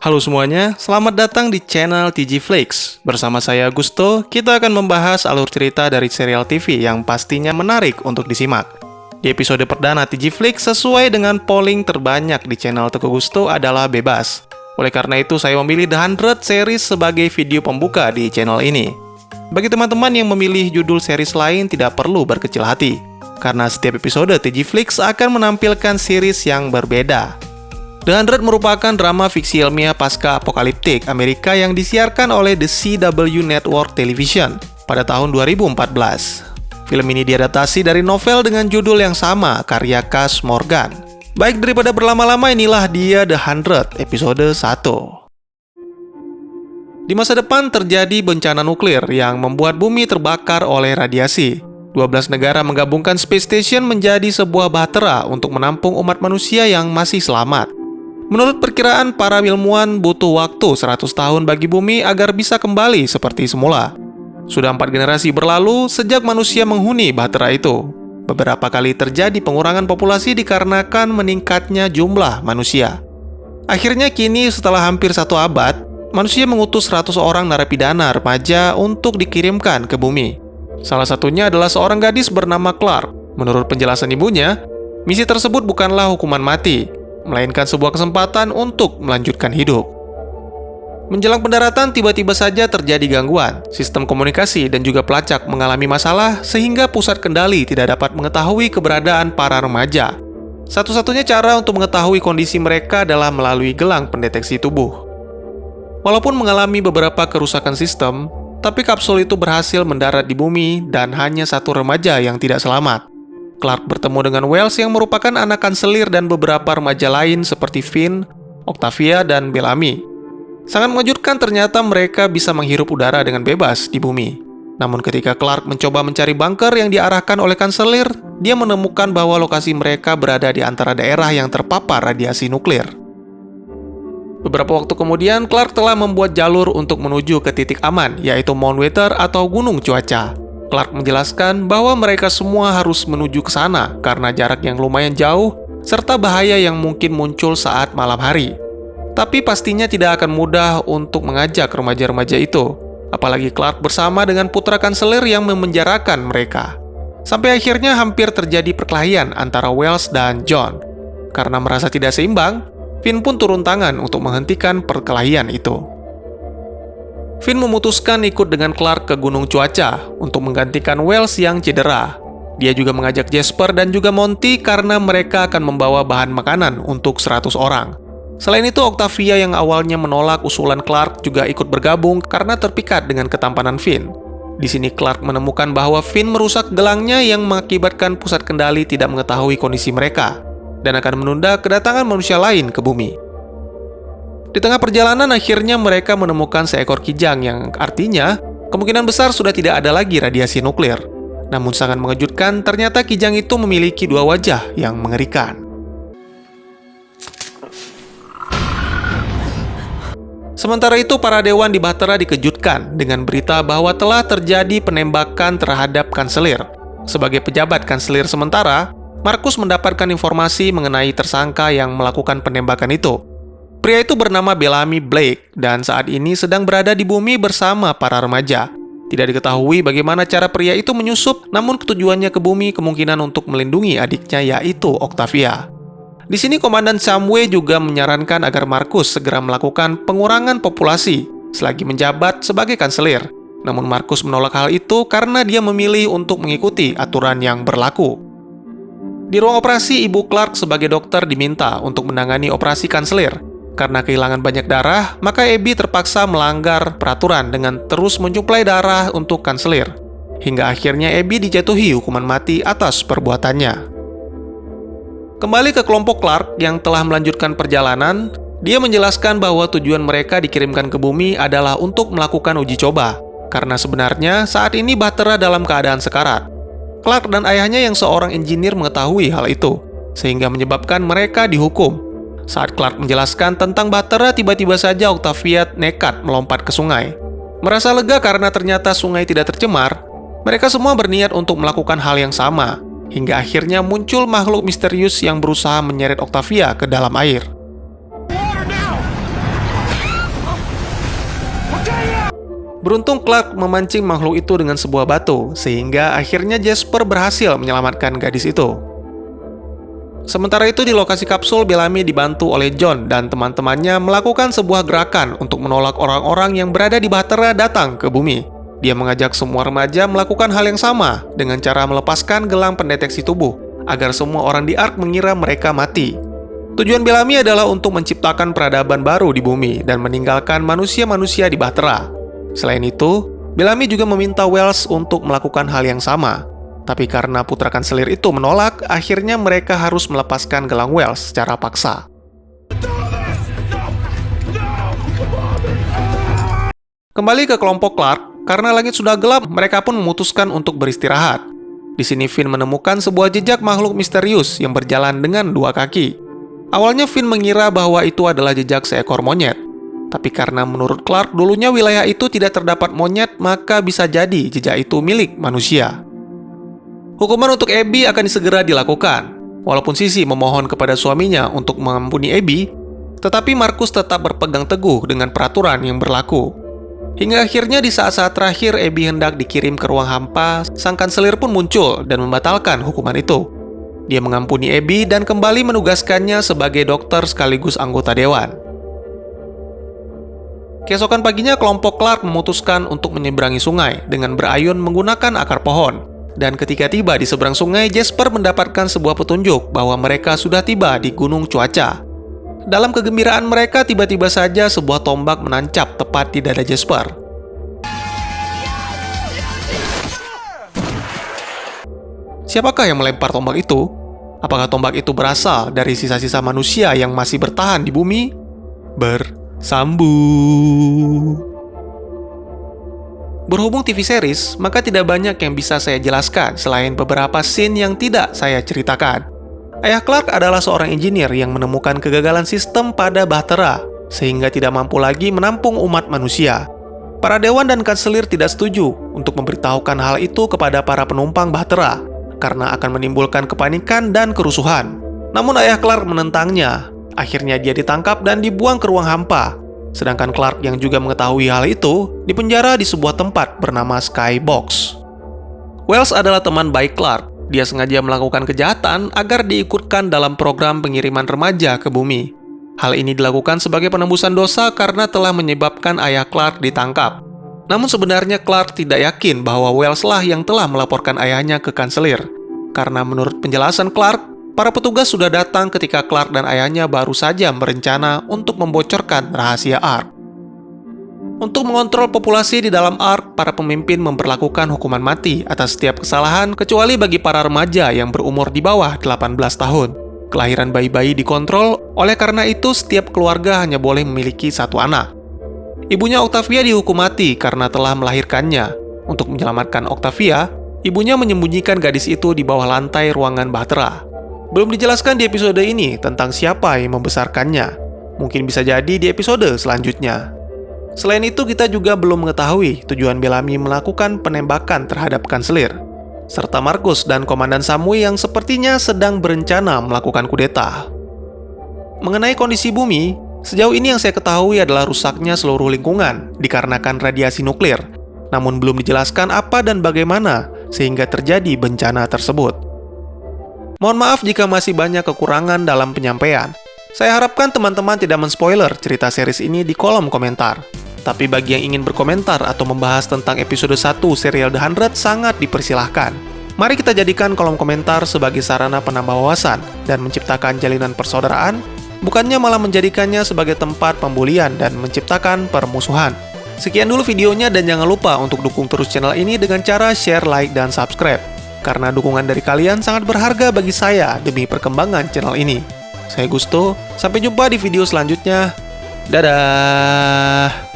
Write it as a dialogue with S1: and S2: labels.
S1: Halo semuanya, selamat datang di channel TG Flix. Bersama saya Gusto, kita akan membahas alur cerita dari serial TV yang pastinya menarik untuk disimak. Di episode perdana TG Flix sesuai dengan polling terbanyak di channel Teguh Gusto adalah bebas. Oleh karena itu, saya memilih The 100 series sebagai video pembuka di channel ini. Bagi teman-teman yang memilih judul series lain tidak perlu berkecil hati, karena setiap episode TG Flix akan menampilkan series yang berbeda. The 100 merupakan drama fiksi ilmiah pasca apokaliptik Amerika yang disiarkan oleh The CW Network Television pada tahun 2014. Film ini diadaptasi dari novel dengan judul yang sama, karya Kash Morgan. Baik daripada berlama-lama, inilah dia The 100 episode 1. Di masa depan terjadi bencana nuklir yang membuat bumi terbakar oleh radiasi. 12 negara menggabungkan Space Station menjadi sebuah bahtera untuk menampung umat manusia yang masih selamat. Menurut perkiraan para ilmuwan, butuh waktu 100 tahun bagi bumi agar bisa kembali seperti semula. Sudah 4 generasi berlalu sejak manusia menghuni bahtera itu. Beberapa kali terjadi pengurangan populasi dikarenakan meningkatnya jumlah manusia. Akhirnya kini setelah hampir 1 abad, manusia mengutus 100 orang narapidana remaja untuk dikirimkan ke bumi. Salah satunya adalah seorang gadis bernama Clark. Menurut penjelasan ibunya, misi tersebut bukanlah hukuman mati, melainkan sebuah kesempatan untuk melanjutkan hidup. Menjelang pendaratan, tiba-tiba saja terjadi gangguan. Sistem komunikasi dan juga pelacak mengalami masalah sehingga pusat kendali tidak dapat mengetahui keberadaan para remaja. Satu-satunya cara untuk mengetahui kondisi mereka adalah melalui gelang pendeteksi tubuh. Walaupun mengalami beberapa kerusakan sistem, tapi kapsul itu berhasil mendarat di bumi dan hanya 1 remaja yang tidak selamat. Clark bertemu dengan Wells yang merupakan anak kanselir dan beberapa remaja lain seperti Finn, Octavia, dan Bellamy. Sangat mengejutkan ternyata mereka bisa menghirup udara dengan bebas di bumi. Namun ketika Clark mencoba mencari bunker yang diarahkan oleh kanselir, dia menemukan bahwa lokasi mereka berada di antara daerah yang terpapar radiasi nuklir. Beberapa waktu kemudian, Clark telah membuat jalur untuk menuju ke titik aman, yaitu Mount Weather atau Gunung Cuaca. Clark menjelaskan bahwa mereka semua harus menuju ke sana karena jarak yang lumayan jauh serta bahaya yang mungkin muncul saat malam hari. Tapi pastinya tidak akan mudah untuk mengajak remaja-remaja itu, apalagi Clark bersama dengan putra kanselir yang memenjarakan mereka. Sampai akhirnya hampir terjadi perkelahian antara Wells dan John. Karena merasa tidak seimbang, Finn pun turun tangan untuk menghentikan perkelahian itu. Finn memutuskan ikut dengan Clark ke Gunung Cuaca untuk menggantikan Wells yang cedera. Dia juga mengajak Jasper dan juga Monty karena mereka akan membawa bahan makanan untuk 100 orang. Selain itu, Octavia yang awalnya menolak usulan Clark juga ikut bergabung karena terpikat dengan ketampanan Finn. Di sini Clark menemukan bahwa Finn merusak gelangnya yang mengakibatkan pusat kendali tidak mengetahui kondisi mereka dan akan menunda kedatangan manusia lain ke bumi. Di tengah perjalanan, akhirnya mereka menemukan seekor kijang yang artinya kemungkinan besar sudah tidak ada lagi radiasi nuklir. Namun sangat mengejutkan, ternyata kijang itu memiliki 2 wajah yang mengerikan. Sementara itu, para dewan di bahtera dikejutkan dengan berita bahwa telah terjadi penembakan terhadap kanselir. Sebagai pejabat kanselir sementara, Marcus mendapatkan informasi mengenai tersangka yang melakukan penembakan itu. Pria itu bernama Bellamy Blake dan saat ini sedang berada di bumi bersama para remaja. Tidak diketahui bagaimana cara pria itu menyusup, namun tujuannya ke bumi kemungkinan untuk melindungi adiknya, yaitu Octavia. Di sini Komandan Samway juga menyarankan agar Marcus segera melakukan pengurangan populasi selagi menjabat sebagai kanselir. Namun Marcus menolak hal itu karena dia memilih untuk mengikuti aturan yang berlaku. Di ruang operasi, Ibu Clark sebagai dokter diminta untuk menangani operasi kanselir. Karena kehilangan banyak darah, maka Abby terpaksa melanggar peraturan dengan terus mensuplai darah untuk kanselir. Hingga akhirnya Abby dijatuhi hukuman mati atas perbuatannya. Kembali ke kelompok Clark yang telah melanjutkan perjalanan, dia menjelaskan bahwa tujuan mereka dikirimkan ke bumi adalah untuk melakukan uji coba. Karena sebenarnya saat ini bahtera dalam keadaan sekarat. Clark dan ayahnya yang seorang engineer mengetahui hal itu, sehingga menyebabkan mereka dihukum. Saat Clark menjelaskan tentang bahtera, tiba-tiba saja Octavia nekat melompat ke sungai. Merasa lega karena ternyata sungai tidak tercemar, mereka semua berniat untuk melakukan hal yang sama, hingga akhirnya muncul makhluk misterius yang berusaha menyeret Octavia ke dalam air. Beruntung Clark memancing makhluk itu dengan sebuah batu, sehingga akhirnya Jasper berhasil menyelamatkan gadis itu. Sementara itu di lokasi kapsul, Bellamy dibantu oleh John dan teman-temannya melakukan sebuah gerakan untuk menolak orang-orang yang berada di Bahtera datang ke bumi. Dia mengajak semua remaja melakukan hal yang sama dengan cara melepaskan gelang pendeteksi tubuh, agar semua orang di Ark mengira mereka mati. Tujuan Bellamy adalah untuk menciptakan peradaban baru di bumi dan meninggalkan manusia-manusia di Bahtera. Selain itu, Bellamy juga meminta Wells untuk melakukan hal yang sama. Tapi karena putra kanselir itu menolak, akhirnya mereka harus melepaskan gelang Wells secara paksa. Kembali ke kelompok Clark, karena langit sudah gelap, mereka pun memutuskan untuk beristirahat. Di sini Finn menemukan sebuah jejak makhluk misterius yang berjalan dengan 2 kaki. Awalnya Finn mengira bahwa itu adalah jejak seekor monyet. Tapi karena menurut Clark dulunya wilayah itu tidak terdapat monyet, maka bisa jadi jejak itu milik manusia. Hukuman untuk Abby akan segera dilakukan. Walaupun Sissy memohon kepada suaminya untuk mengampuni Abby, tetapi Marcus tetap berpegang teguh dengan peraturan yang berlaku. Hingga akhirnya di saat-saat terakhir Abby hendak dikirim ke ruang hampa, sang kanselir pun muncul dan membatalkan hukuman itu. Dia mengampuni Abby dan kembali menugaskannya sebagai dokter sekaligus anggota dewan. Keesokan paginya, kelompok Clark memutuskan untuk menyeberangi sungai dengan berayun menggunakan akar pohon. Dan ketika tiba di seberang sungai, Jasper mendapatkan sebuah petunjuk bahwa mereka sudah tiba di Gunung Cuaca. Dalam kegembiraan mereka, tiba-tiba saja sebuah tombak menancap tepat di dada Jasper. Siapakah yang melempar tombak itu? Apakah tombak itu berasal dari sisa-sisa manusia yang masih bertahan di bumi? Berhubung TV series, maka tidak banyak yang bisa saya jelaskan selain beberapa scene yang tidak saya ceritakan. Ayah Clark adalah seorang engineer yang menemukan kegagalan sistem pada Bahtera, sehingga tidak mampu lagi menampung umat manusia. Para dewan dan kanselir tidak setuju untuk memberitahukan hal itu kepada para penumpang Bahtera, karena akan menimbulkan kepanikan dan kerusuhan. Namun ayah Clark menentangnya. Akhirnya dia ditangkap dan dibuang ke ruang hampa. Sedangkan Clark yang juga mengetahui hal itu, dipenjara di sebuah tempat bernama Skybox. Wells adalah teman baik Clark. Dia sengaja melakukan kejahatan agar diikutkan dalam program pengiriman remaja ke bumi. Hal ini dilakukan sebagai penembusan dosa karena telah menyebabkan ayah Clark ditangkap. Namun sebenarnya Clark tidak yakin bahwa Wells lah yang telah melaporkan ayahnya ke kanselir. Karena menurut penjelasan Clark, para petugas sudah datang ketika Clark dan ayahnya baru saja berencana untuk membocorkan rahasia Ark. Untuk mengontrol populasi di dalam Ark, para pemimpin memberlakukan hukuman mati atas setiap kesalahan kecuali bagi para remaja yang berumur di bawah 18 tahun. Kelahiran bayi-bayi dikontrol, oleh karena itu setiap keluarga hanya boleh memiliki 1 anak. Ibunya Octavia dihukum mati karena telah melahirkannya. Untuk menyelamatkan Octavia, ibunya menyembunyikan gadis itu di bawah lantai ruangan Bahtera. Belum dijelaskan di episode ini tentang siapa yang membesarkannya. Mungkin bisa jadi di episode selanjutnya. Selain itu, kita juga belum mengetahui tujuan Bellamy melakukan penembakan terhadap kanselir, serta Marcus dan Komandan Samui yang sepertinya sedang berencana melakukan kudeta. Mengenai kondisi bumi, sejauh ini yang saya ketahui adalah rusaknya seluruh lingkungan dikarenakan radiasi nuklir. Namun belum dijelaskan apa dan bagaimana sehingga terjadi bencana tersebut. Mohon maaf jika masih banyak kekurangan dalam penyampaian. Saya harapkan teman-teman tidak men-spoiler cerita series ini di kolom komentar. Tapi bagi yang ingin berkomentar atau membahas tentang episode 1 serial The 100 sangat dipersilahkan. Mari kita jadikan kolom komentar sebagai sarana penambah wawasan dan menciptakan jalinan persaudaraan, bukannya malah menjadikannya sebagai tempat pembulian dan menciptakan permusuhan. Sekian dulu videonya dan jangan lupa untuk dukung terus channel ini dengan cara share, like, dan subscribe. Karena dukungan dari kalian sangat berharga bagi saya demi perkembangan channel ini. Saya Gusto, sampai jumpa di video selanjutnya. Dadah!